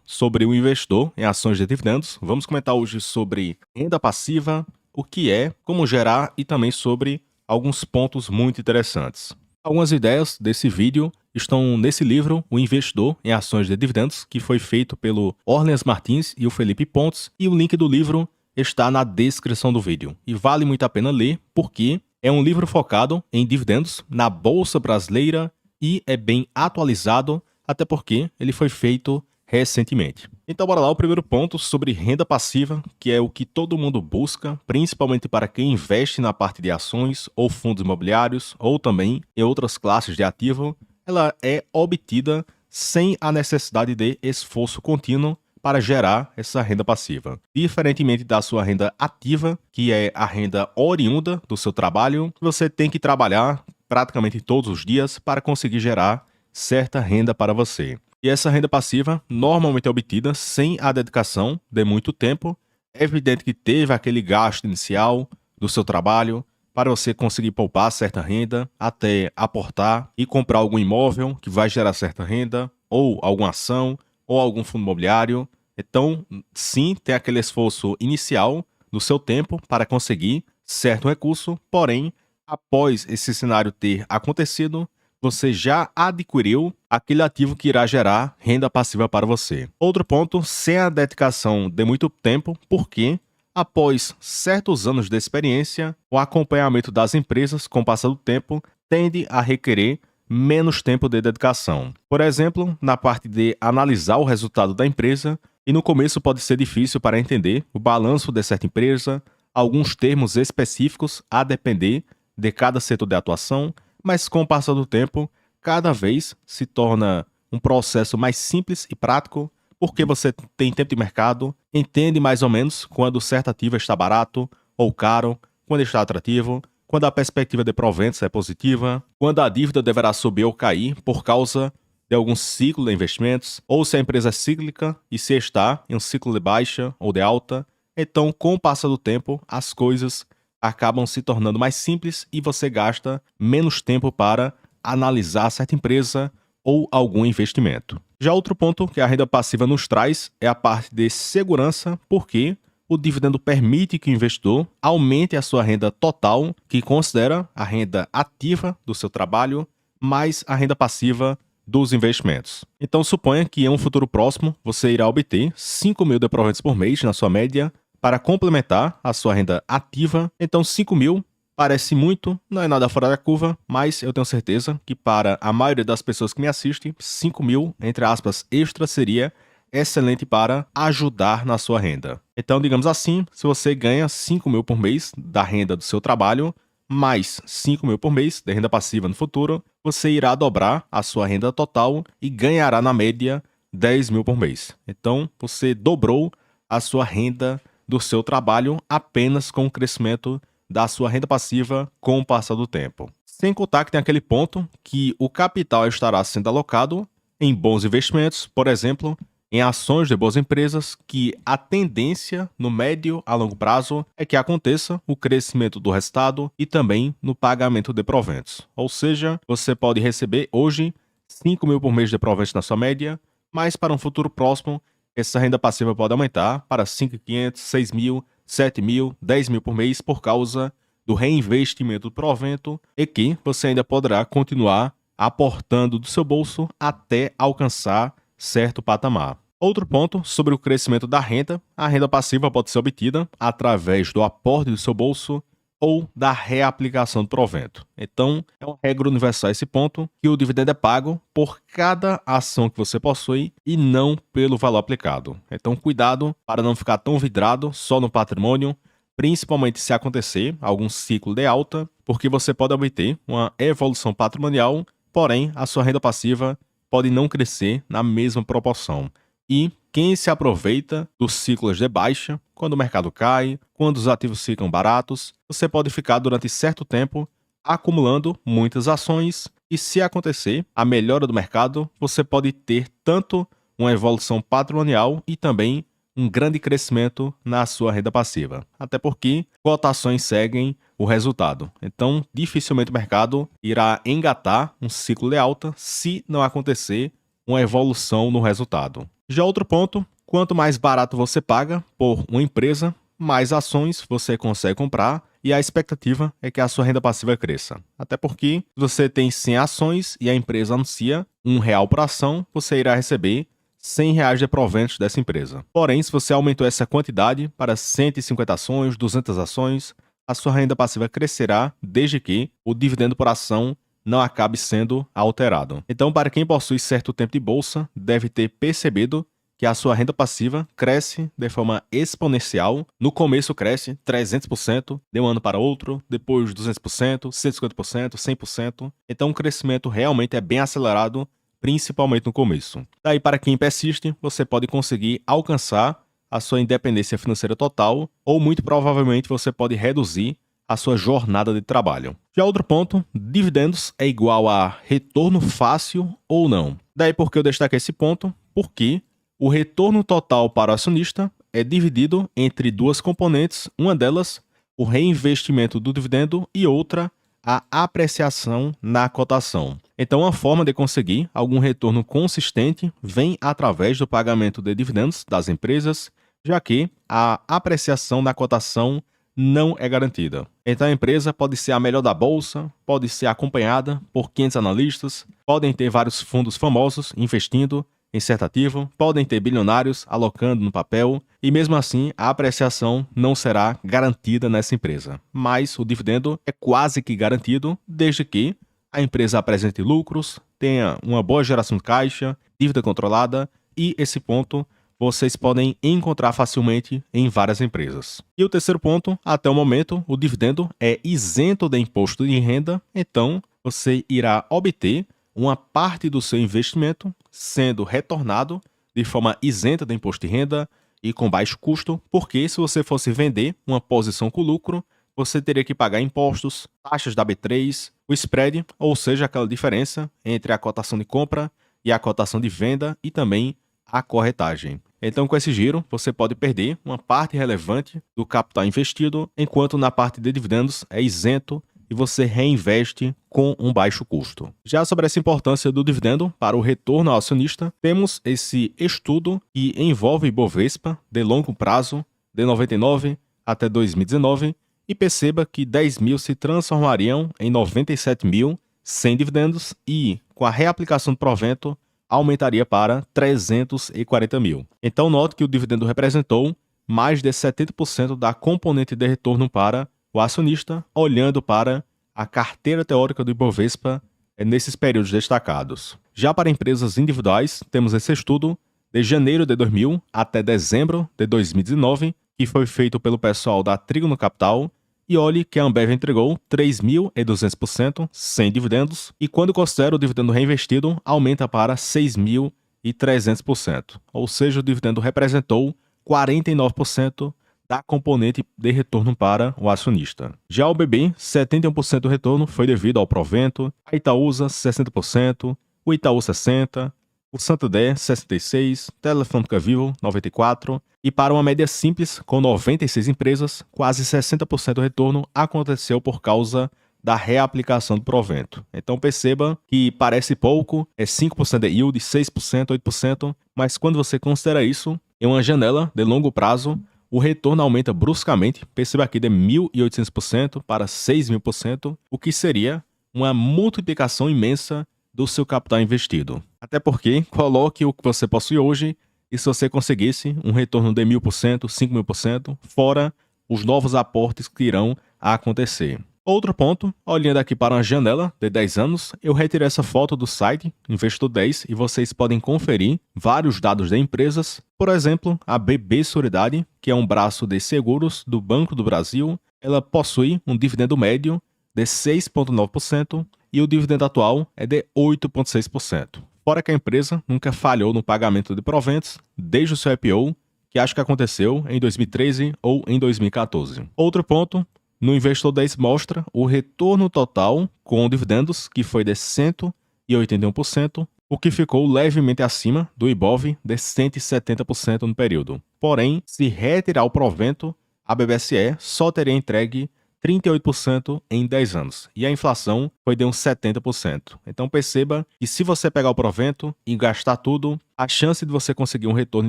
Sobre o investidor em ações de dividendos. Vamos comentar hoje sobre renda passiva, o que é, como gerar e também sobre alguns pontos muito interessantes. Algumas ideias desse vídeo estão nesse livro, O Investidor em Ações de Dividendos, que foi feito pelo Orleans Martins e o Felipe Pontes, e o link do livro está na descrição do vídeo. E vale muito a pena ler, porque é um livro focado em dividendos na Bolsa Brasileira e é bem atualizado, até porque ele foi feito recentemente. Então bora lá, o primeiro ponto sobre renda passiva, que é o que todo mundo busca, principalmente para quem investe na parte de ações ou fundos imobiliários ou também em outras classes de ativo. Ela é obtida sem a necessidade de esforço contínuo para gerar essa renda passiva. Diferentemente da sua renda ativa, que é a renda oriunda do seu trabalho, você tem que trabalhar praticamente todos os dias para conseguir gerar certa renda para você. E essa renda passiva normalmente é obtida sem a dedicação de muito tempo. É evidente que teve aquele gasto inicial do seu trabalho para você conseguir poupar certa renda, até aportar e comprar algum imóvel que vai gerar certa renda, ou alguma ação, ou algum fundo imobiliário. Então, sim, tem aquele esforço inicial do seu tempo para conseguir certo recurso, porém, após esse cenário ter acontecido, você já adquiriu aquele ativo que irá gerar renda passiva para você. Outro ponto, sem a dedicação de muito tempo, porque após certos anos de experiência, o acompanhamento das empresas com o passar do tempo tende a requerer menos tempo de dedicação. Por exemplo, na parte de analisar o resultado da empresa, e no começo pode ser difícil para entender o balanço de certa empresa, alguns termos específicos a depender de cada setor de atuação, mas com o passar do tempo, cada vez se torna um processo mais simples e prático, porque você tem tempo de mercado, entende mais ou menos quando certo ativo está barato ou caro, quando está atrativo, quando a perspectiva de proventos é positiva, quando a dívida deverá subir ou cair por causa de algum ciclo de investimentos, ou se a empresa é cíclica e se está em um ciclo de baixa ou de alta. Então, com o passar do tempo, as coisas acabam se tornando mais simples e você gasta menos tempo para analisar certa empresa ou algum investimento. Já outro ponto que a renda passiva nos traz é a parte de segurança, porque o dividendo permite que o investidor aumente a sua renda total, que considera a renda ativa do seu trabalho, mais a renda passiva dos investimentos. Então suponha que em um futuro próximo você irá obter 5 mil de proventos por mês na sua média, para complementar a sua renda ativa. Então 5 mil parece muito, não é nada fora da curva, mas eu tenho certeza que para a maioria das pessoas que me assistem, 5 mil, entre aspas, extra seria excelente para ajudar na sua renda. Então, digamos assim, se você ganha 5 mil por mês da renda do seu trabalho, mais 5 mil por mês de renda passiva no futuro, você irá dobrar a sua renda total e ganhará na média 10 mil por mês. Então, você dobrou a sua renda do seu trabalho apenas com o crescimento da sua renda passiva com o passar do tempo. Sem contar que tem aquele ponto que o capital estará sendo alocado em bons investimentos, por exemplo, em ações de boas empresas, que a tendência no médio a longo prazo é que aconteça o crescimento do resultado e também no pagamento de proventos. Ou seja, você pode receber hoje 5 mil por mês de proventos na sua média, mas para um futuro próximo essa renda passiva pode aumentar para 5.500, 6 mil, 7 mil, 10 mil por mês por causa do reinvestimento do provento e que você ainda poderá continuar aportando do seu bolso até alcançar certo patamar. Outro ponto sobre o crescimento da renda, a renda passiva pode ser obtida através do aporte do seu bolso ou da reaplicação do provento. Então, é uma regra universal esse ponto, que o dividendo é pago por cada ação que você possui e não pelo valor aplicado. Então, cuidado para não ficar tão vidrado só no patrimônio, principalmente se acontecer algum ciclo de alta, porque você pode obter uma evolução patrimonial, porém, a sua renda passiva pode não crescer na mesma proporção. E quem se aproveita dos ciclos de baixa, quando o mercado cai, quando os ativos ficam baratos, você pode ficar durante certo tempo acumulando muitas ações e, se acontecer a melhora do mercado, você pode ter tanto uma evolução patrimonial e também um grande crescimento na sua renda passiva. Até porque cotações seguem o resultado. Então, dificilmente o mercado irá engatar um ciclo de alta se não acontecer uma evolução no resultado. Já outro ponto, quanto mais barato você paga por uma empresa, mais ações você consegue comprar e a expectativa é que a sua renda passiva cresça. Até porque, se você tem 100 ações e a empresa anuncia R$ 1 por ação, você irá receber R$ 100 de proventos dessa empresa. Porém, se você aumentou essa quantidade para 150 ações, 200 ações, a sua renda passiva crescerá desde que o dividendo por ação não acabe sendo alterado. Então, para quem possui certo tempo de bolsa, deve ter percebido que a sua renda passiva cresce de forma exponencial. No começo cresce 300%, de um ano para outro, depois 200%, 150%, 100%. Então o crescimento realmente é bem acelerado, principalmente no começo. Daí, para quem persiste, você pode conseguir alcançar a sua independência financeira total, ou muito provavelmente você pode reduzir a sua jornada de trabalho. Já outro ponto, dividendos é igual a retorno fácil ou não. Daí porque eu destaquei esse ponto, porque o retorno total para o acionista é dividido entre duas componentes, uma delas, o reinvestimento do dividendo, e outra, a apreciação na cotação. Então, uma forma de conseguir algum retorno consistente vem através do pagamento de dividendos das empresas, já que a apreciação na cotação não é garantida. Então, a empresa pode ser a melhor da bolsa, pode ser acompanhada por 500 analistas, podem ter vários fundos famosos investindo em certo ativo, podem ter bilionários alocando no papel, e mesmo assim a apreciação não será garantida nessa empresa. Mas o dividendo é quase que garantido, desde que a empresa apresente lucros, tenha uma boa geração de caixa, dívida controlada, e esse ponto vocês podem encontrar facilmente em várias empresas. E o terceiro ponto, até o momento, o dividendo é isento de imposto de renda, então você irá obter uma parte do seu investimento sendo retornado de forma isenta de imposto de renda e com baixo custo, porque se você fosse vender uma posição com lucro, você teria que pagar impostos, taxas da B3, o spread, ou seja, aquela diferença entre a cotação de compra e a cotação de venda, e também a corretagem. Então, com esse giro, você pode perder uma parte relevante do capital investido, enquanto na parte de dividendos é isento e você reinveste com um baixo custo. Já sobre essa importância do dividendo para o retorno ao acionista, temos esse estudo que envolve Ibovespa de longo prazo, de 99 até 2019, e perceba que 10 mil se transformariam em 97 mil sem dividendos e, com a reaplicação do provento, aumentaria para 340 mil. Então, note que o dividendo representou mais de 70% da componente de retorno para o acionista, olhando para a carteira teórica do Ibovespa nesses períodos destacados. Já para empresas individuais, temos esse estudo de janeiro de 2000 até dezembro de 2019, que foi feito pelo pessoal da Trígono Capital, e olhe que a Ambev entregou 3.200% sem dividendos, e quando considera o dividendo reinvestido, aumenta para 6.300%. Ou seja, o dividendo representou 49% da componente de retorno para o acionista. Já o BB, 71% do retorno foi devido ao provento, a Itaúsa, 60%, o Itaú, 60%, o Santander, 66%, Telefônica Vivo, 94%, e para uma média simples, com 96 empresas, quase 60% do retorno aconteceu por causa da reaplicação do provento. Então perceba que parece pouco, é 5% de yield, 6%, 8%, mas quando você considera isso, em uma janela de longo prazo, o retorno aumenta bruscamente, perceba aqui de 1.800% para 6.000%, o que seria uma multiplicação imensa do seu capital investido. Até porque, coloque o que você possui hoje, e se você conseguisse um retorno de 1.000%, 5.000%, fora os novos aportes que irão acontecer. Outro ponto, olhando aqui para uma janela de 10 anos, eu retirei essa foto do site Investor 10 e vocês podem conferir vários dados de empresas. Por exemplo, a BB Seguridade, que é um braço de seguros do Banco do Brasil, ela possui um dividendo médio de 6,9% e o dividendo atual é de 8,6%. Fora que a empresa nunca falhou no pagamento de proventos desde o seu IPO, que acho que aconteceu em 2013 ou em 2014. Outro ponto, no Investor 10 mostra o retorno total com dividendos, que foi de 181%, o que ficou levemente acima do Ibov de 170% no período. Porém, se retirar o provento, a BBSE só teria entregue 38% em 10 anos. E a inflação foi de uns 70%. Então perceba que se você pegar o provento e gastar tudo, a chance de você conseguir um retorno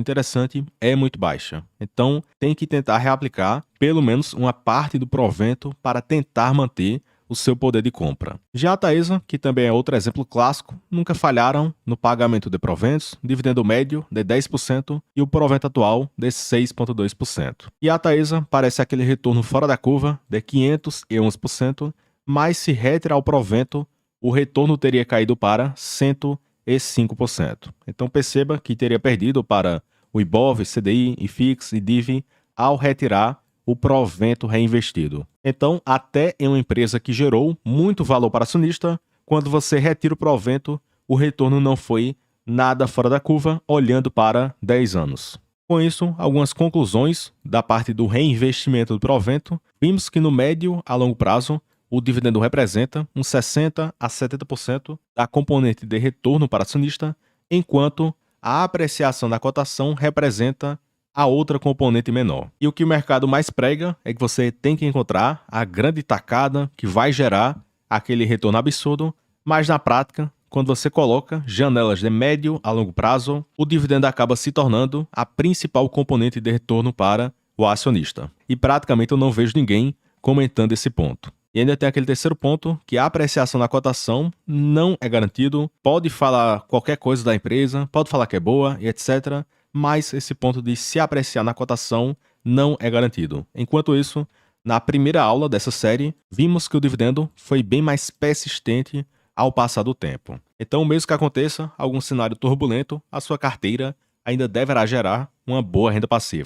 interessante é muito baixa. Então tem que tentar reaplicar pelo menos uma parte do provento para tentar manter o seu poder de compra. Já a Taesa, que também é outro exemplo clássico, nunca falharam no pagamento de proventos, dividendo médio de 10% e o provento atual de 6,2%. E a Taesa parece aquele retorno fora da curva de 511%, mas se retirar o provento, o retorno teria caído para 105%. Então perceba que teria perdido para o Ibov, CDI, IFIX e DIV ao retirar o provento reinvestido. Então, até em uma empresa que gerou muito valor para acionista, quando você retira o provento, o retorno não foi nada fora da curva, olhando para 10 anos. Com isso, algumas conclusões da parte do reinvestimento do provento, vimos que no médio a longo prazo, o dividendo representa uns 60% a 70% da componente de retorno para acionista, enquanto a apreciação da cotação representa a outra componente menor. E o que o mercado mais prega é que você tem que encontrar a grande tacada que vai gerar aquele retorno absurdo, mas na prática, quando você coloca janelas de médio a longo prazo, o dividendo acaba se tornando a principal componente de retorno para o acionista. E praticamente eu não vejo ninguém comentando esse ponto. E ainda tem aquele terceiro ponto, que a apreciação na cotação não é garantido. Pode falar qualquer coisa da empresa, pode falar que é boa e etc., mas esse ponto de se apreciar na cotação não é garantido. Enquanto isso, na primeira aula dessa série, vimos que o dividendo foi bem mais persistente ao passar do tempo. Então, mesmo que aconteça algum cenário turbulento, a sua carteira ainda deverá gerar uma boa renda passiva.